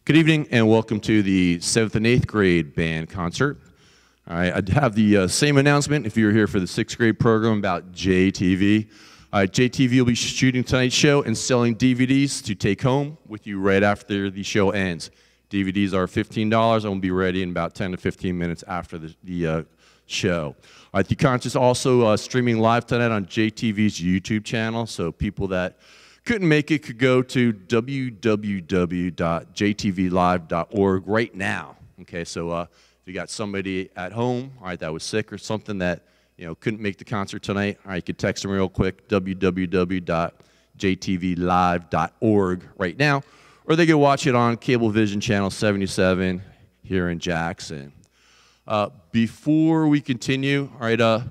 Good evening and welcome to the 7th and 8th grade band concert. All right, I have the same announcement if you're here for the 6th grade program about JTV. JTV will be shooting tonight's show and selling DVDs to take home with you right after the show ends. DVDs are $15 and will be ready in about 10 to 15 minutes after the show. All right, the concert's also streaming live tonight on JTV's YouTube channel, so people that couldn't make it could go to www.jtvlive.org right now. Okay, so if you got somebody at home, all right, that was sick or something that couldn't make the concert tonight, all right, you could text them real quick, www.jtvlive.org right now, or they could watch it on Cablevision Channel 77 here in Jackson. Before we continue, all right,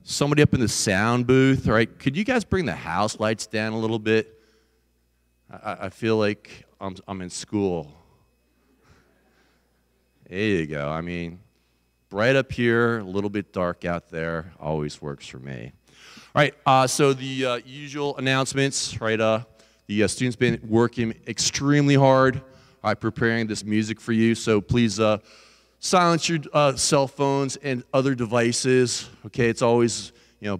somebody up in the sound booth, all right, could you guys bring the house lights down a little bit? I feel like I'm in school. There you go. I mean, bright up here, a little bit dark out there, always works for me. All right, so the usual announcements, right? The students been working extremely hard preparing this music for you, so please silence your cell phones and other devices. Okay, it's always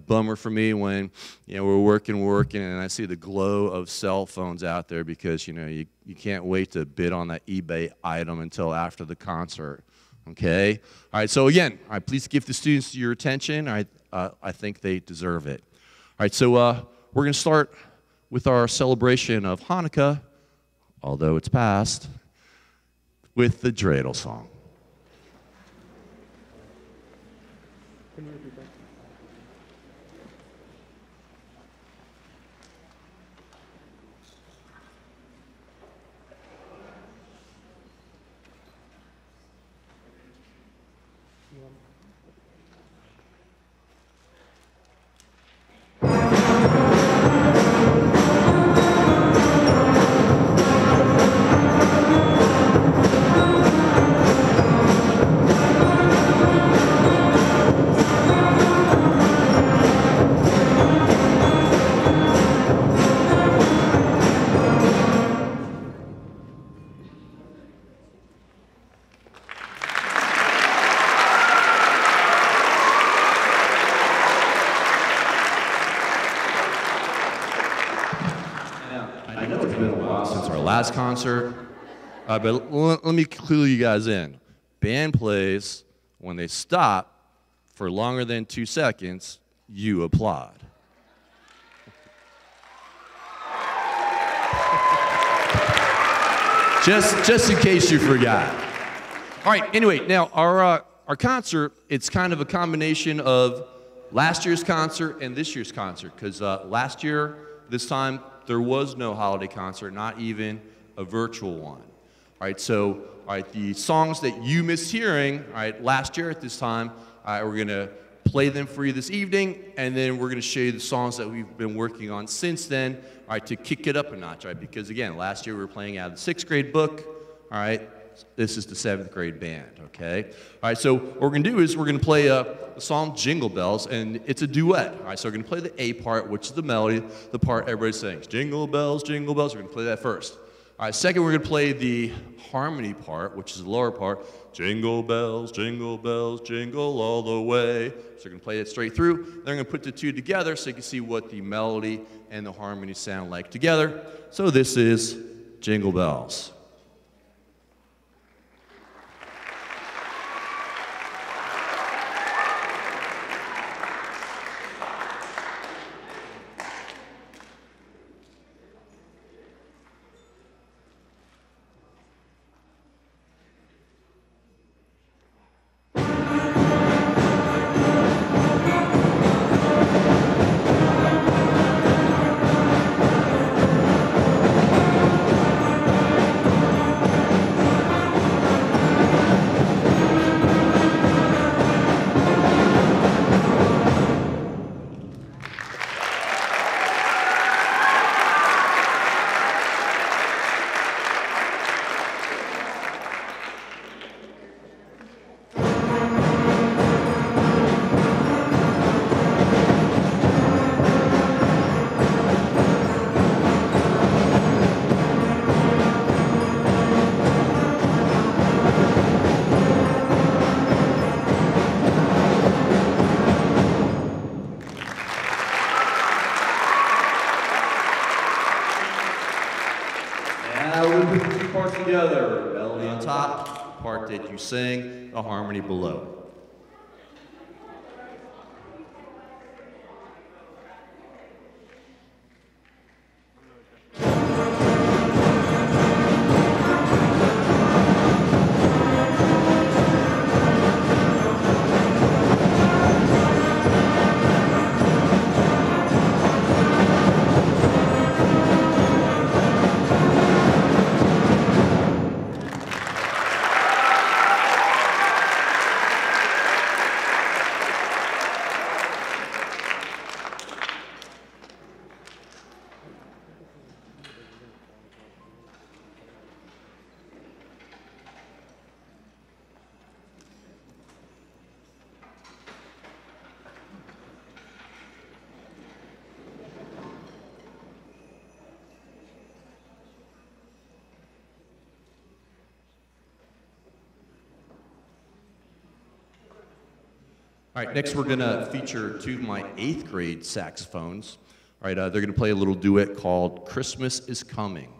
bummer for me when we're working, and I see the glow of cell phones out there because you can't wait to bid on that eBay item until after the concert. Okay, all right. So again, all right, please give the students your attention. I think they deserve it. All right, so we're going to start with our celebration of Hanukkah, although it's past, with the dreidel song. Can you repeat that? Last concert, but let me clue you guys in. Band plays when they stop for longer than 2 seconds, you applaud. just in case you forgot. All right, anyway, now our concert, it's kind of a combination of last year's concert and this year's concert, because last year, this time, there was no holiday concert, not even a virtual one. All right, so the songs that you missed hearing, last year at this time, we're gonna play them for you this evening, and then we're gonna show you the songs that we've been working on since then, to kick it up a notch, because again, last year we were playing out of the 6th grade book, this is the 7th grade band, okay? All right, so what we're gonna do is we're gonna play the song Jingle Bells, and it's a duet. All right, so we're gonna play the A part, which is the melody, the part everybody sings. Jingle bells, jingle bells, we're gonna play that first. All right, second we're gonna play the harmony part, which is the lower part. Jingle bells, jingle all the way. So we're gonna play it straight through. Then we're gonna put the two together so you can see what the melody and the harmony sound like together. So this is Jingle Bells. parts together. Melody on top, part that you sing, the harmony below. All right, next we're going to feature two of my 8th grade saxophones. All right, they're going to play a little duet called Christmas is Coming,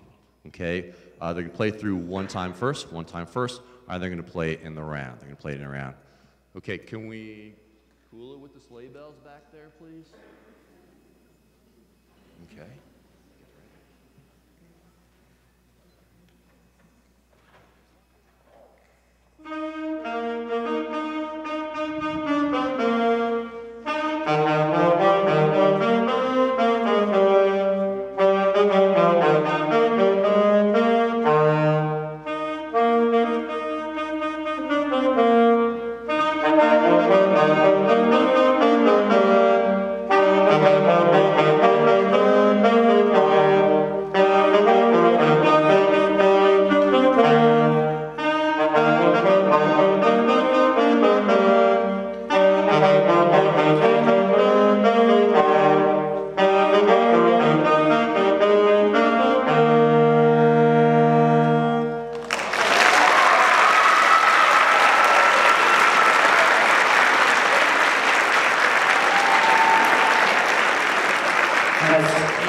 okay? They're going to play through one time first. All right, they're going to play it in the round. Okay, can we cool it with the sleigh bells back there, please? Okay.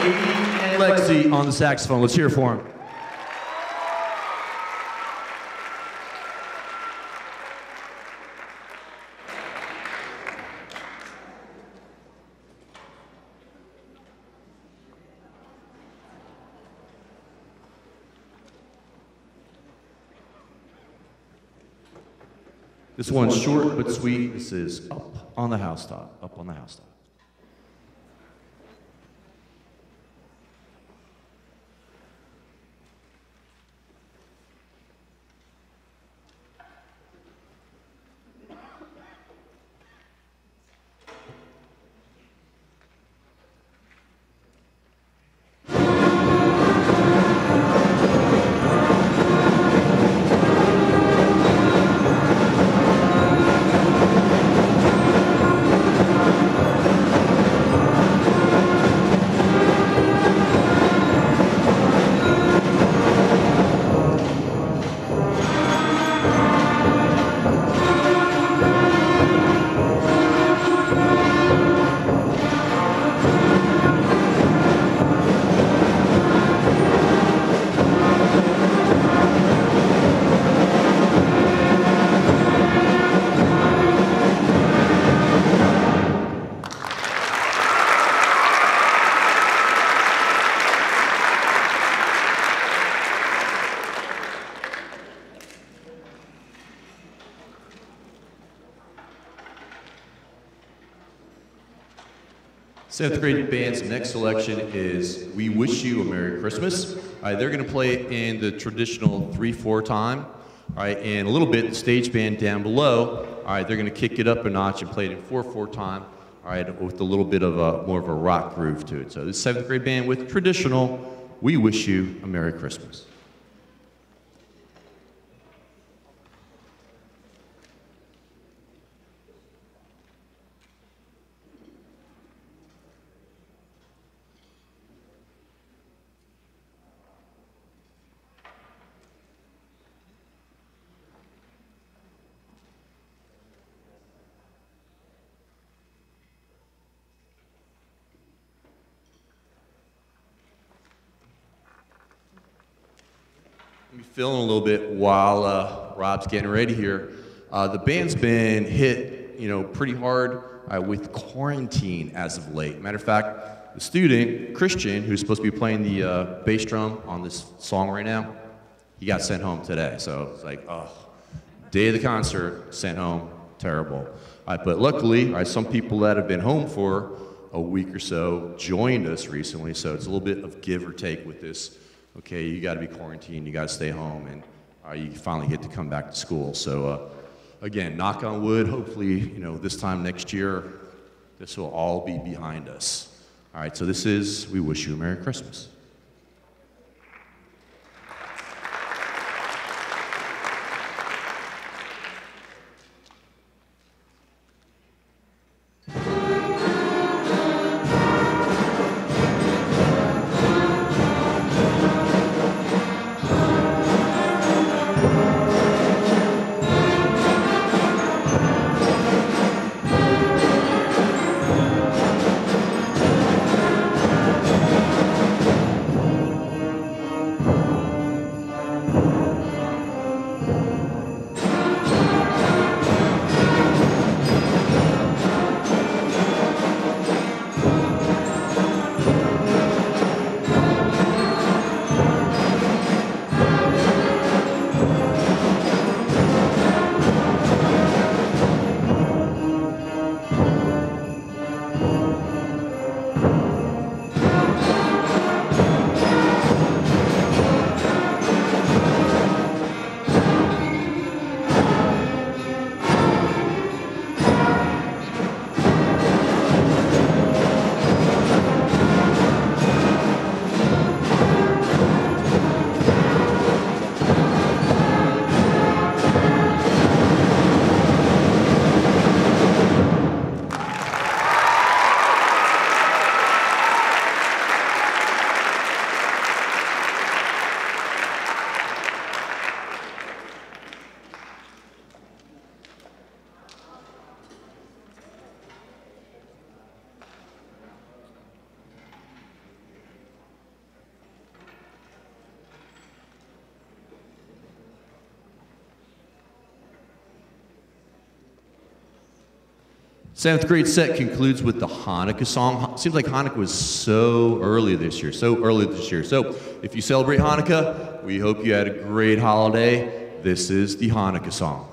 AVEY and LEXI on the saxophone. Let's hear it for him. This one's short but sweet. This is Up on the Housetop, Up on the Housetop. Seventh grade band's next selection is We Wish You a Merry Christmas. All right, they're going to play it in the traditional 3/4 time. All right, and a little bit, the stage band down below. All right, they're going to kick it up a notch and play it in 4/4 time. All right, with a little bit of more of a rock groove to it. So this 7th grade band with traditional We Wish You a Merry Christmas. me fill in a little bit while Rob's getting ready here. The band's been hit, pretty hard with quarantine as of late. Matter of fact, the student, Christian, who's supposed to be playing the bass drum on this song right now, he got sent home today. So it's like, oh, day of the concert, sent home, terrible. But luckily, some people that have been home for a week or so joined us recently, so it's a little bit of give or take with this. Okay, you got to be quarantined, you got to stay home, and you finally get to come back to school. So again, knock on wood, hopefully, this time next year, this will all be behind us. All right, so this is We Wish You a Merry Christmas. Seventh grade set concludes with the Hanukkah song. Seems like Hanukkah was so early this year. So if you celebrate Hanukkah, we hope you had a great holiday. This is the Hanukkah song.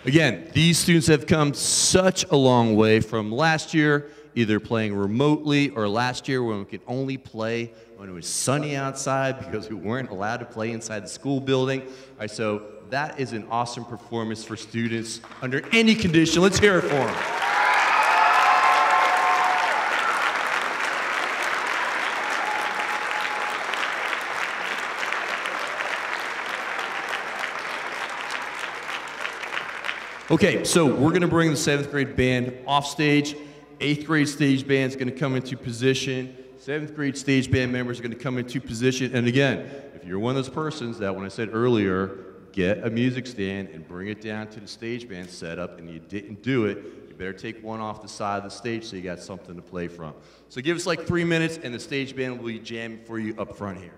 Again, these students have come such a long way from last year, either playing remotely or last year when we could only play when it was sunny outside because we weren't allowed to play inside the school building. All right, so that is an awesome performance for students under any condition. Let's hear it for them. Okay, so we're going to bring the 7th grade band off stage. 8th grade stage band is going to come into position. 7th grade stage band members are going to come into position. And again, if you're one of those persons that when I said earlier, get a music stand and bring it down to the stage band setup and you didn't do it, you better take one off the side of the stage so you got something to play from. So give us like 3 minutes and the stage band will be jamming for you up front here.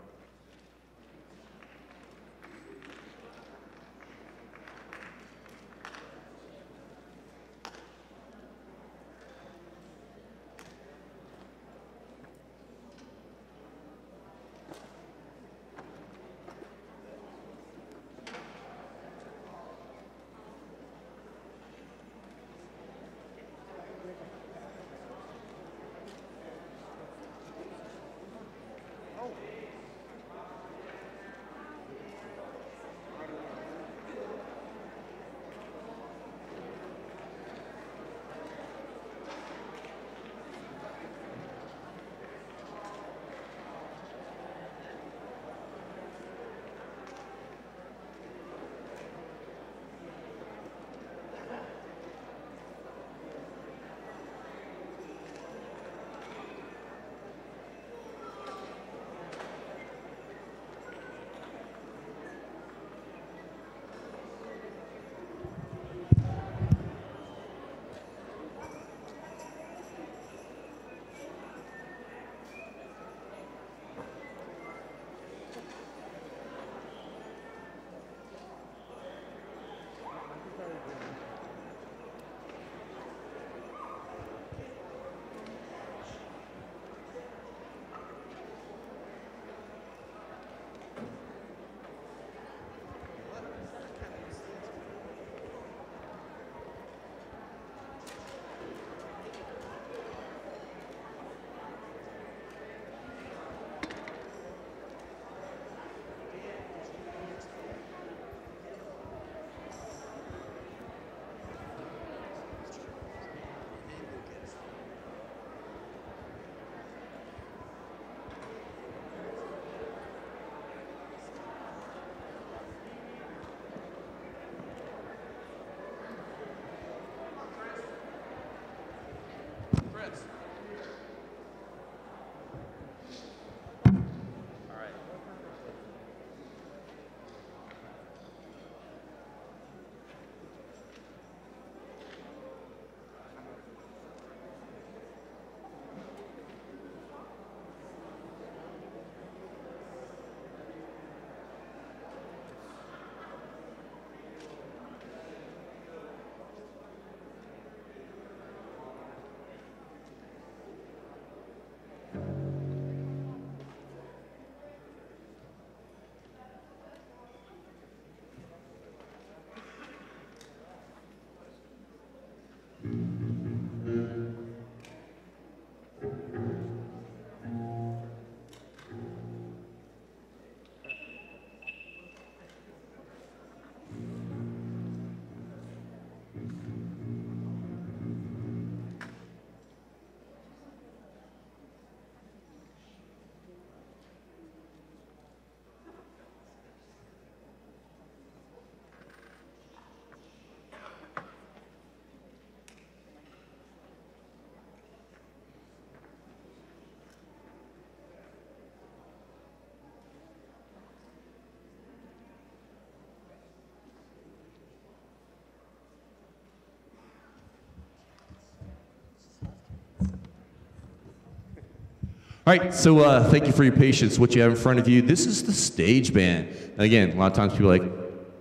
All right, so thank you for your patience. What you have in front of you, this is the stage band. Now again, a lot of times people are like,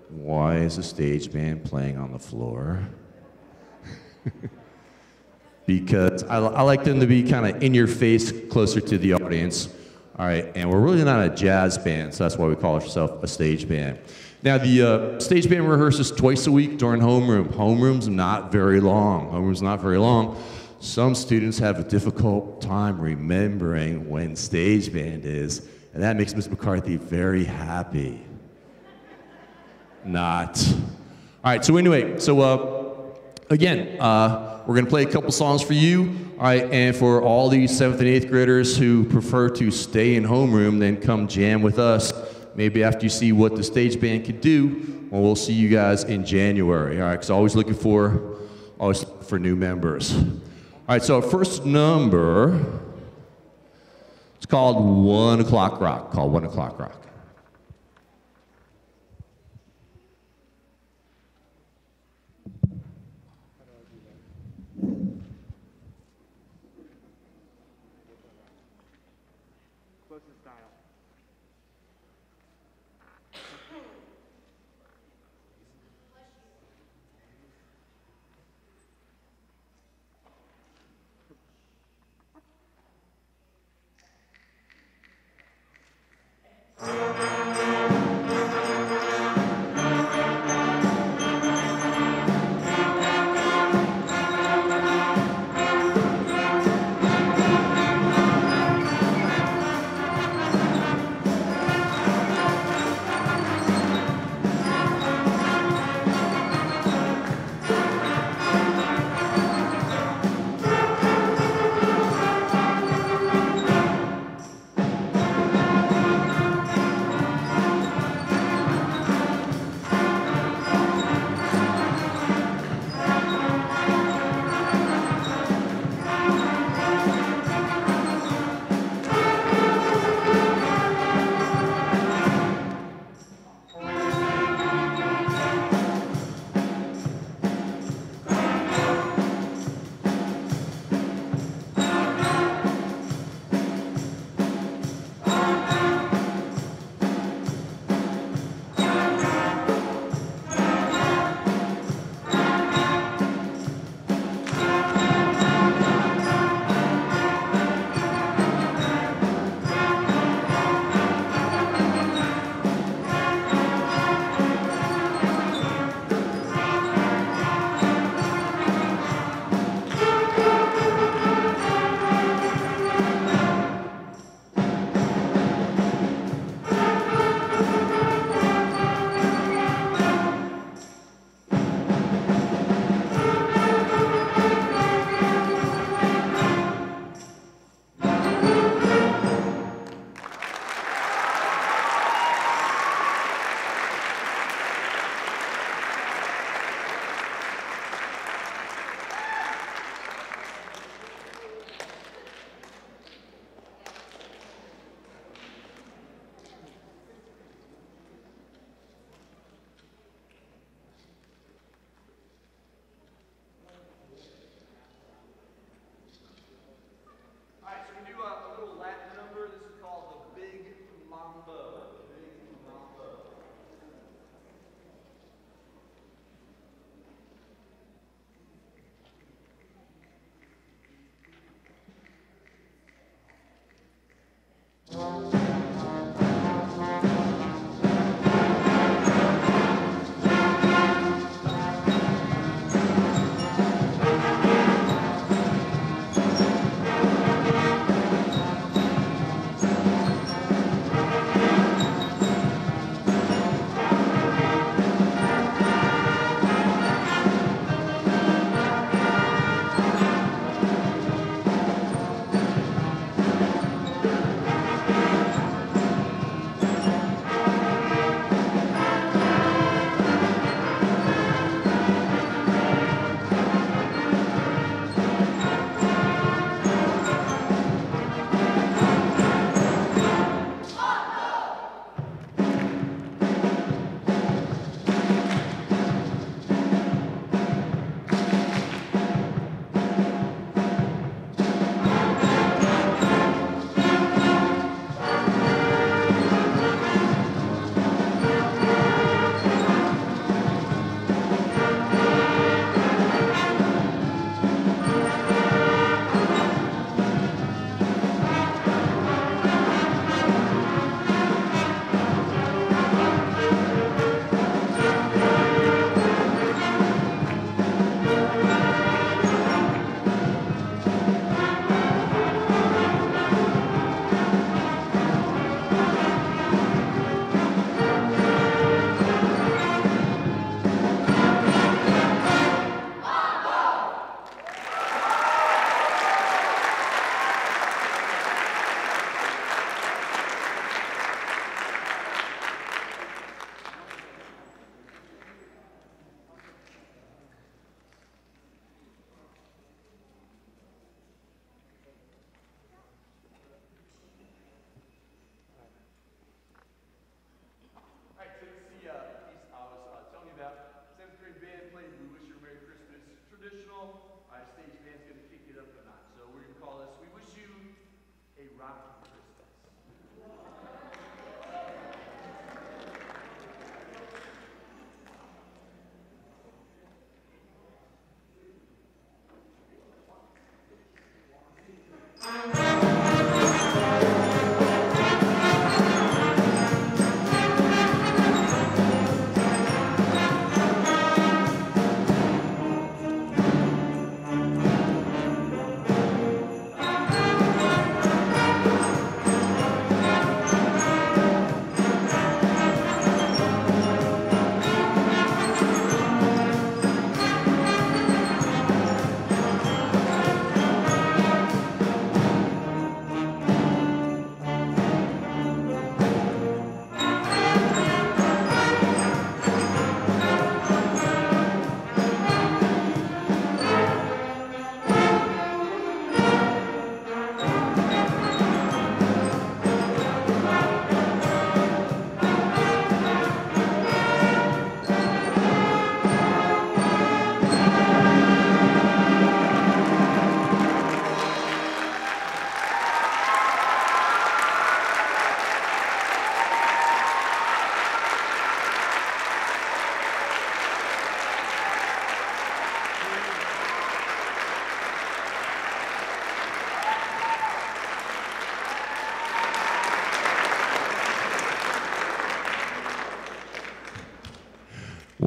why is the stage band playing on the floor? Because I like them to be kind of in your face, closer to the audience. All right, and we're really not a jazz band, so that's why we call ourselves a stage band. Now the stage band rehearses twice a week during homeroom. Homeroom's not very long. Homeroom's not very long. Some students have a difficult time remembering when stage band is, and that makes Ms. McCarthy very happy. Not. All right, so anyway, again, we're gonna play a couple songs for you, all right, and for all these 7th and 8th graders who prefer to stay in homeroom, then come jam with us. maybe after you see what the stage band can do, well, we'll see you guys in January. All right, because always looking for new members. All right, so our first number, it's called 1 O'Clock Rock, called 1 O'Clock Rock. Style.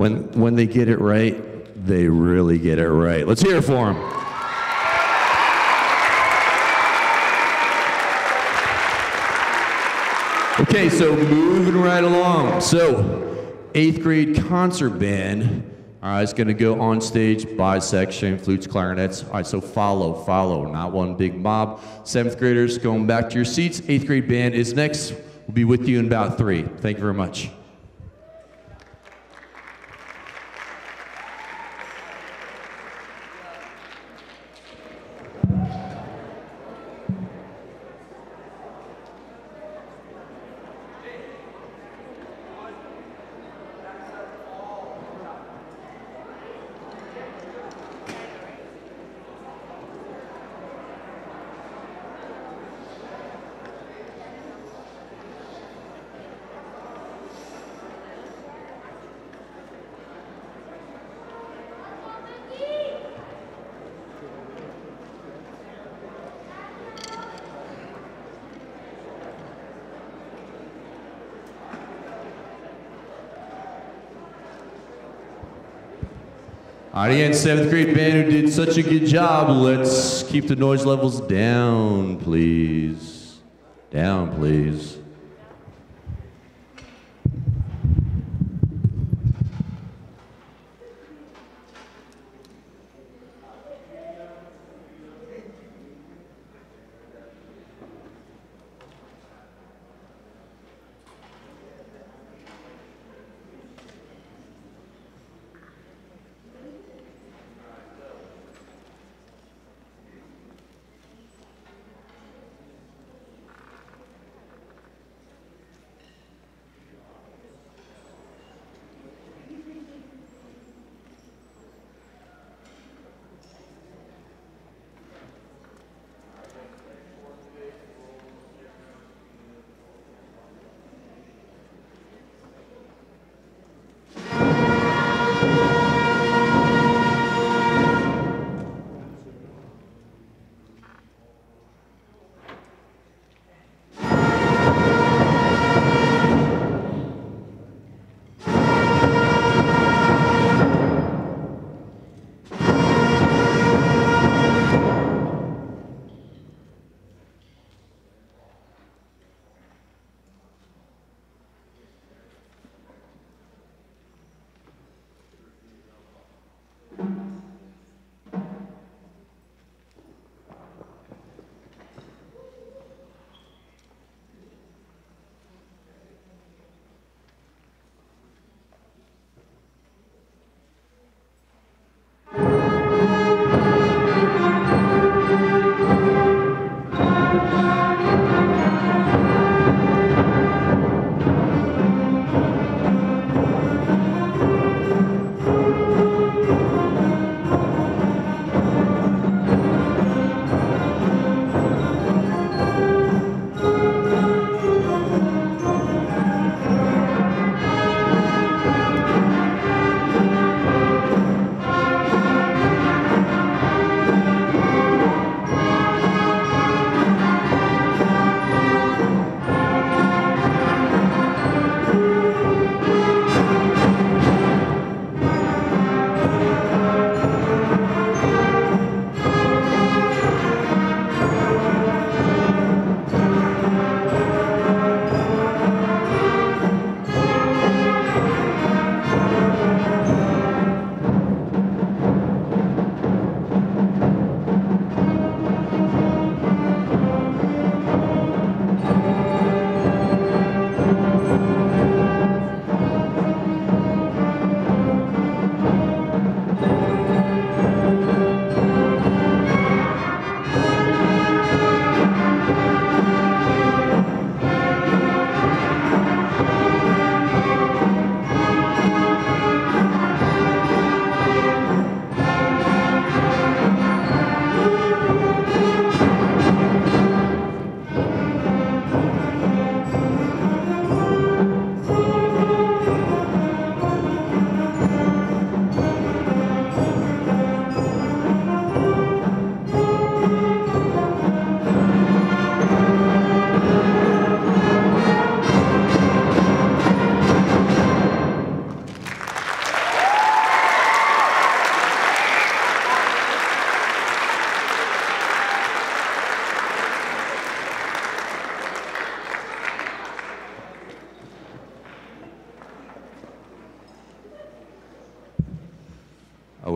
When they get it right, they really get it right. Let's hear it for them. Okay, so moving right along. So, 8th grade concert band. All right, it's gonna go on stage, bisection, flutes, clarinets. All right, so follow, not one big mob. 7th graders going back to your seats. 8th grade band is next. We'll be with you in about 3. Thank you very much. All right, again, 7th grade band who did such a good job. Let's keep the noise levels down, please. Down, please.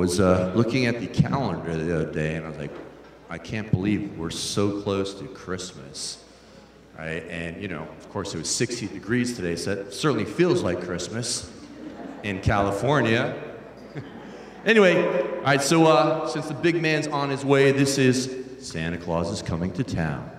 was looking at the calendar the other day, and I was like, I can't believe we're so close to Christmas, right? And you know, of course, it was 60 degrees today, so that certainly feels like Christmas in California. Anyway, all right, so since the big man's on his way, this is Santa Claus is Coming to Town.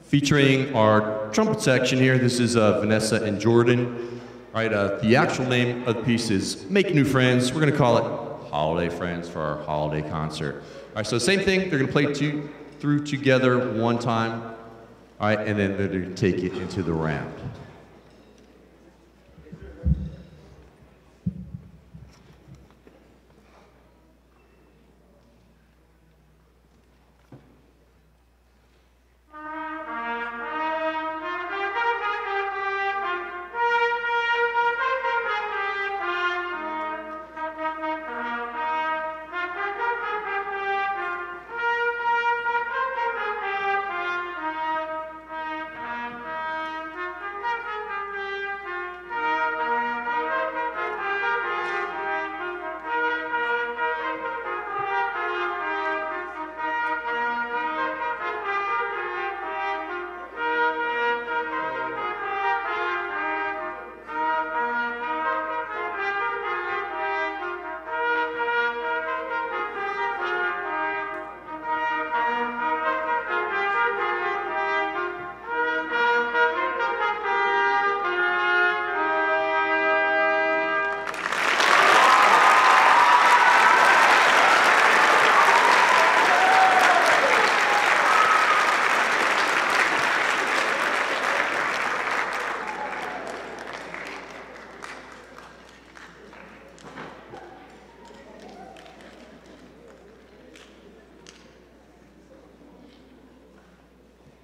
Featuring our trumpet section here, this is Vanessa and Jordan. All right, the actual name of the piece is Make New Friends. We're gonna call it Holiday Friends for our holiday concert. All right, so same thing, they're gonna play through together one time, all right, and then they're gonna take it into the round.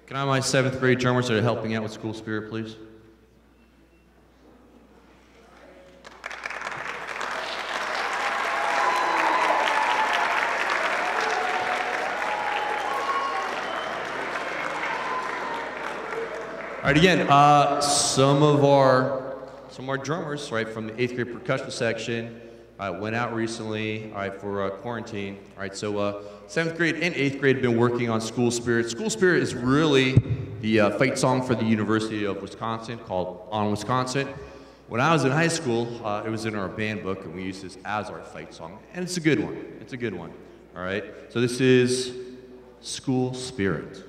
Can I have my 7th grade drummers that are helping out with School Spirit, please? right, again, some of our drummers, right, from the 8th grade percussion section, went out recently, all right, for quarantine. All right, so 7th grade and 8th grade have been working on School Spirit. School Spirit is really the fight song for the University of Wisconsin called On Wisconsin. When I was in high school, it was in our band book, and we used this as our fight song, and it's a good one. It's a good one. All right, so this is School Spirit.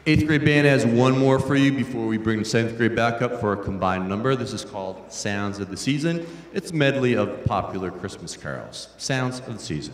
Eighth grade band has one more for you before we bring the 7th grade back up for a combined number. This is called Sounds of the Season. It's a medley of popular Christmas carols. Sounds of the Season.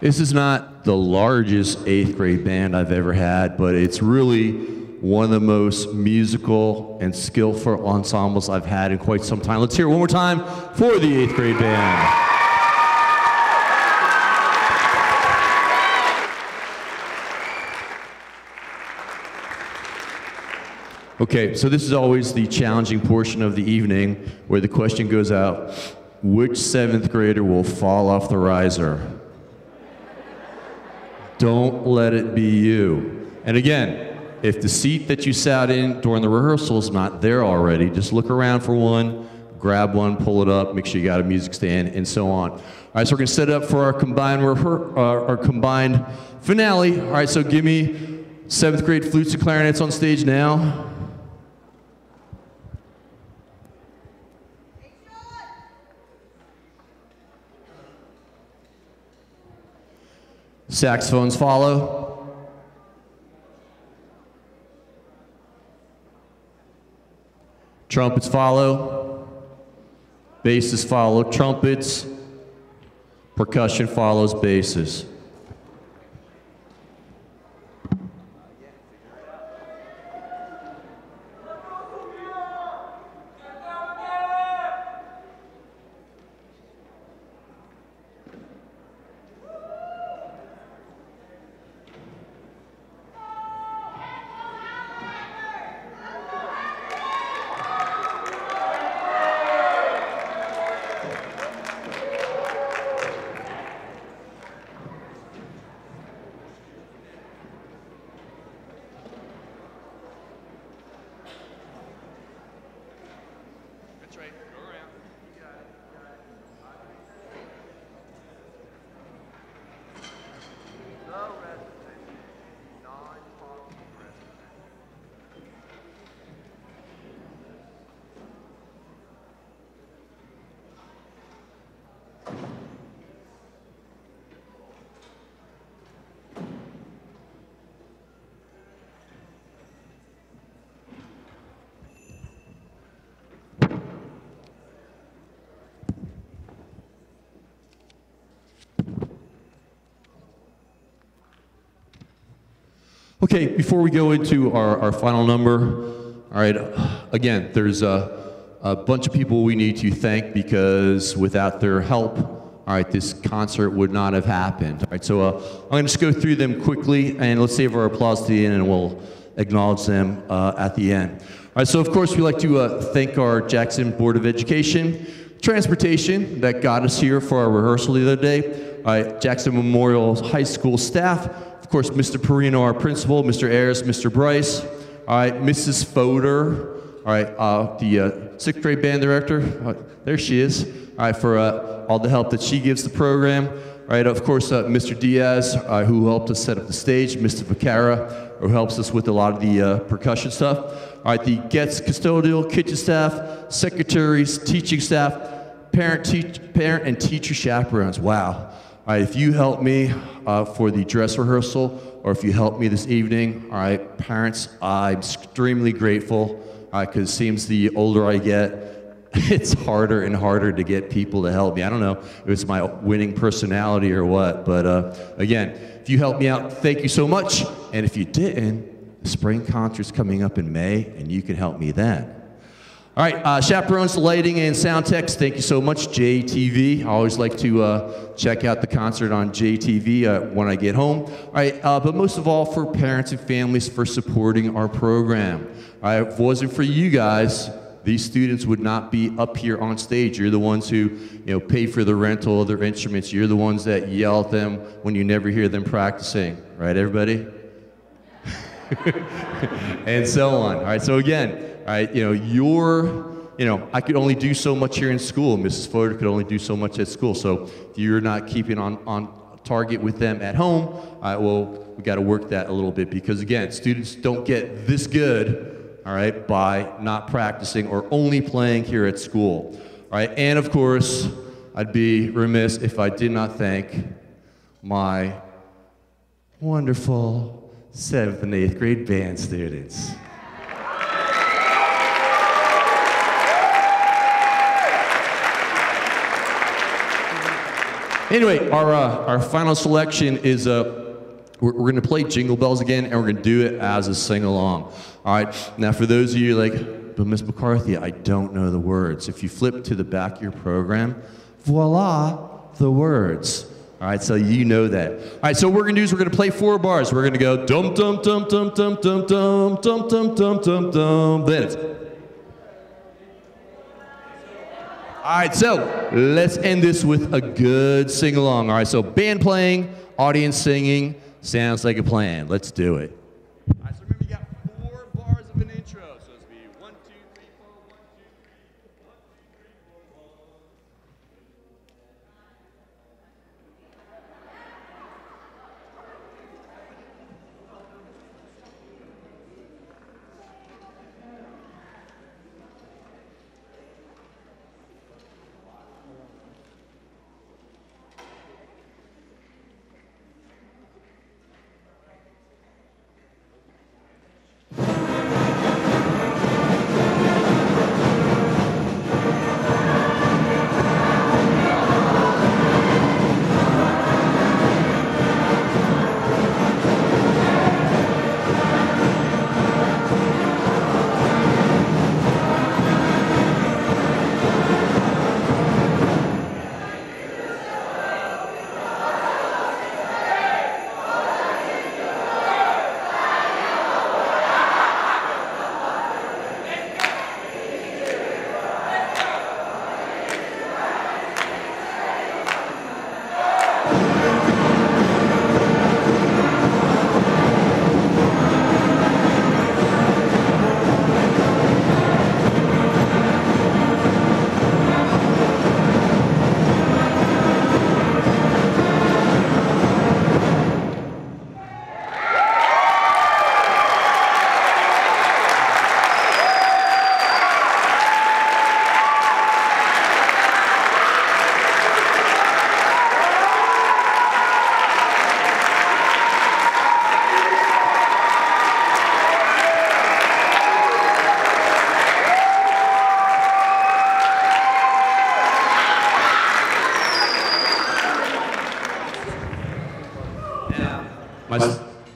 This is not the largest 8th grade band I've ever had, but it's really one of the most musical and skillful ensembles I've had in quite some time. Let's hear it one more time for the 8th grade band. Okay, so this is always the challenging portion of the evening where the question goes out, which 7th grader will fall off the riser? Don't let it be you. And again, if the seat that you sat in during the rehearsal is not there already, just look around for one, grab one, pull it up, make sure you got a music stand, and so on. All right, so we're gonna set it up for our combined finale. All right, so give me 7th grade flutes and clarinets on stage now. Saxophones follow. Trumpets follow. Basses follow trumpets. Percussion follows basses. Okay, before we go into our final number, all right, again, there's a bunch of people we need to thank because without their help, all right, this concert would not have happened. All right, so I'm going to just go through them quickly, and let's save our applause to the end, and we'll acknowledge them at the end. All right, so of course, we'd like to thank our Jackson Board of Education, Transportation that got us here for our rehearsal the other day, all right, Jackson Memorial High School staff, of course, Mr. Perino, our principal, Mr. Ayers, Mr. Bryce, all right, Mrs. Fodor, all right, the 6th grade band director, there she is, all right, for all the help that she gives the program. All right, of course, Mr. Diaz, who helped us set up the stage, Mr. Vacara, who helps us with a lot of the percussion stuff. All right, the Goetz custodial, kitchen staff, secretaries, teaching staff, parent and teacher chaperones. Wow. All right, if you help me for the dress rehearsal, or if you help me this evening, all right, parents, I'm extremely grateful, because it seems the older I get, it's harder and harder to get people to help me. I don't know if it's my winning personality or what, but again, if you help me out, thank you so much. And if you didn't, the spring concert's coming up in May, and you can help me then. All right, chaperones, lighting, and sound techs, thank you so much, JTV. I always like to check out the concert on JTV when I get home. All right, but most of all, for parents and families for supporting our program. All right, if it wasn't for you guys, these students would not be up here on stage. You're the ones who, pay for the rental of their instruments. You're the ones that yell at them when you never hear them practicing. Right, everybody? And so on. All right, so again, all right, I could only do so much here in school. Mrs. Fodor could only do so much at school. So if you're not keeping on target with them at home, well, we got to work that a little bit because again, students don't get this good, all right, by not practicing or only playing here at school. All right, and of course, I'd be remiss if I did not thank my wonderful 7th and 8th grade band students. Anyway, our final selection is we're going to play Jingle Bells again, and we're going to do it as a sing-along. All right, now for those of you like, but Miss McCarthy, I don't know the words. If you flip to the back of your program, voila, the words. All right, so you know that. All right, so what we're going to do is we're going to play 4 bars. We're going to go dum dum dum dum dum dum dum dum dum dum dum dum. Then it's. All right, so let's end this with a good sing-along. All right, so band playing, audience singing, sounds like a plan. Let's do it. All right, so remember you got 4 bars of an intro. So it's be 1, 2, 3, 4, 1, 2,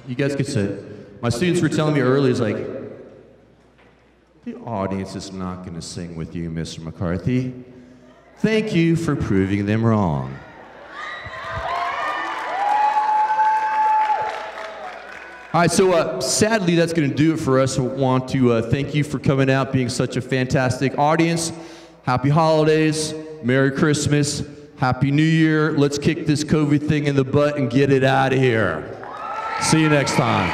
you guys could sit. My students were telling me earlier, it's like, the audience is not going to sing with you, Mr. McCarthy. Thank you for proving them wrong. All right, so sadly, that's going to do it for us. I want to thank you for coming out, being such a fantastic audience. Happy holidays, Merry Christmas, Happy New Year. Let's kick this COVID thing in the butt and get it out of here. See you next time.